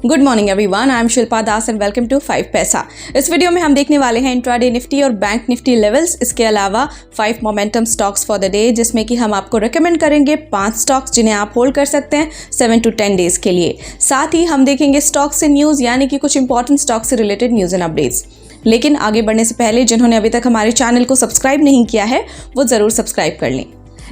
Good morning everyone, I am Shilpa Das and welcome to 5 paisa. इस video में हम देखने वाले हैं इंट्राडे निफ्टी और बैंक निफ्टी लेवल्स, इसके अलावा 5 momentum stocks for the day, जिसमें कि हम आपको रेकमेंड करेंगे 5 स्टॉक्स जिन्हें आप होल्ड कर सकते हैं 7 to 10 डेज के लिए। साथ ही हम देखेंगे स्टॉक से न्यूज़, यानी कि कुछ इंपॉर्टेंट स्टॉक से रिलेटेड न्यूज़ एंड अपडेट्स। लेकिन आगे बढ़ने से पहले जिन्होंने अभी तक हमारे चैनल को सब्सक्राइब नहीं किया है वो ज़रूर सब्सक्राइब कर लें।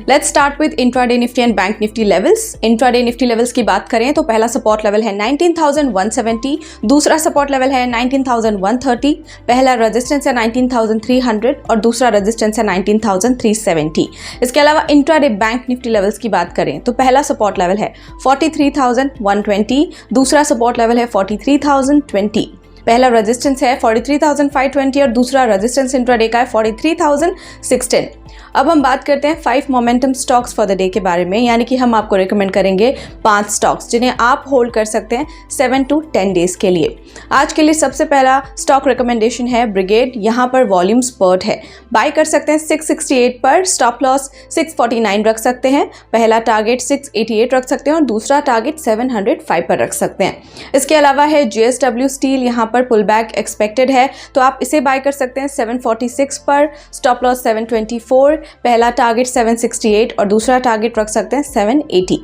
Let's start with intraday Nifty and bank Nifty levels. Intraday Nifty levels की बात करें तो पहला सपोर्ट लेवल है 19,170, दूसरा सपोर्ट लेवल है 19,130, पहला रेजिस्टेंस है 19,300 और दूसरा रेजिस्टेंस है 19,370। इसके अलावा इंट्राडे बैंक निफ्टी लेवल्स की बात करें तो पहला सपोर्ट लेवल है 43,120, दूसरा सपोर्ट लेवल है 43,020, पहला रेजिस्टेंस है 43,520 और दूसरा रेजिस्टेंस इंट्राडे का है 43,610। अब हम बात करते हैं 5 momentum stocks for the day के बारे में, यानी कि हम आपको रिकमेंड करेंगे 5 स्टॉक्स जिन्हें आप होल्ड कर सकते हैं 7 to 10 डेज के लिए। आज के लिए सबसे पहला स्टॉक रिकमेंडेशन है ब्रिगेड। यहाँ पर वॉल्यूम स्पर्ट है, बाय कर सकते हैं 668 पर, स्टॉप लॉस 649 रख सकते हैं, पहला टारगेट 688 रख सकते हैं और दूसरा टारगेट 705 पर रख सकते हैं। इसके अलावा है JSW स्टील, यहाँ पर पुल बैक एक्सपेक्टेड है तो आप इसे बाय कर सकते हैं 746 पर, स्टॉप लॉस 724, पहला टारगेट 768 और दूसरा टारगेट रख सकते हैं 780।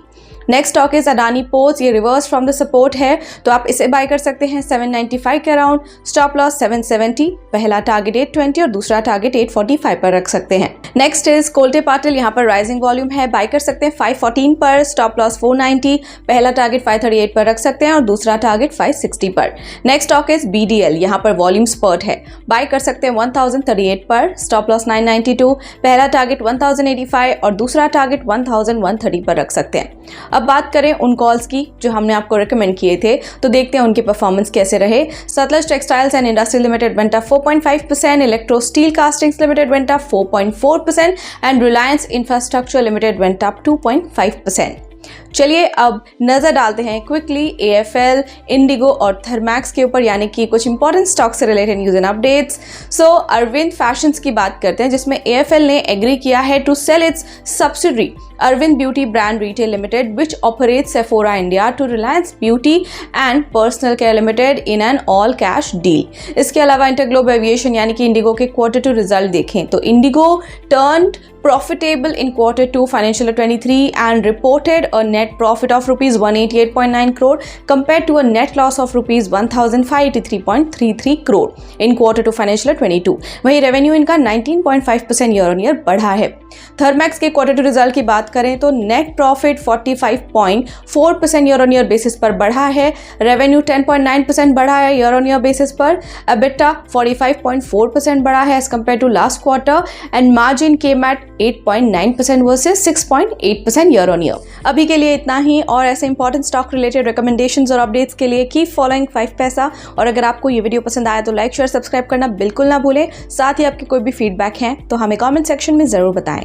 Next stock is Adani ports, ये रिवर्स फ्रॉम द सपोर्ट है तो आप इसे बाय कर सकते हैं 795 के अराउंड, स्टॉप लॉस 770, पहला टारगेट 820 और दूसरा टारगेट 845 पर रख सकते हैं। नेक्स्ट इज कोल्टे पाटिल, यहाँ पर राइजिंग वॉल्यूम है, बाय कर सकते हैं 514 पर, स्टॉप लॉस 490, पहला टारगेट 538 पर रख सकते हैं और दूसरा टारगेट 560 पर। नेक्स्ट स्टॉक इज BDL, यहाँ पर वॉल्यूम स्पर्ट है, बाय कर सकते हैं 1038 पर, स्टॉप लॉस 992, पहला टारगेट 1085 और दूसरा टारगेट 1130 पर रख सकते हैं। अब बात करें उन कॉल्स की जो हमने आपको रिकमेंड किए थे, तो देखते हैं उनके परफॉर्मेंस कैसे रहे। Sutlej textiles and industry limited went up 4.5%, electro steel castings limited went up 4.4% and Reliance infrastructure limited went up 2.5%। चलिए अब नजर डालते हैं क्विकली AFL, इंडिगो और थर्मैक्स के ऊपर, यानी कि कुछ इंपॉर्टेंट स्टॉक से related news and updates. So Arvind Fashions की बात करते हैं, जिसमें AFL ने एग्री किया है to sell its subsidiary Arvind Beauty Brand Retail Limited which operates Sephora India to Reliance Beauty and Personal Care Limited in an all cash deal. इसके अलावा इंटरग्लोब एविएशन यानी कि इंडिगो के Q2 रिजल्ट देखें तो Indigo turned profitable in Q2 financial year 23 and reported a net profit of rupees 188.9 crore compared to a net loss of rupees 1,583.33 crore in Q2 financial year 22। वहीं revenue इनका 19.5% year on year बढ़ा है। थर्मैक्स के Q2 result की बात करें तो net profit 45.4% year on year basis पर बढ़ा है, रेवेन्यू 10.9% बढ़ा है ईयर ऑन ईयर बेसिस पर, EBITDA 45.4% बढ़ा है as compared to last quarter and margin came at 8.9% versus 6.8% year on year. अभी के लिए इतना ही, और ऐसे इंपॉर्टेंट स्टॉक रिलेटेड रिकमेंडेशंस और अपडेट्स के लिए कीप फॉलोइंग 5 पैसा। और अगर आपको ये वीडियो पसंद आया तो लाइक शेयर सब्सक्राइब करना बिल्कुल ना भूलें। साथ ही आपके कोई भी फीडबैक हैं तो हमें कमेंट सेक्शन में ज़रूर बताएं।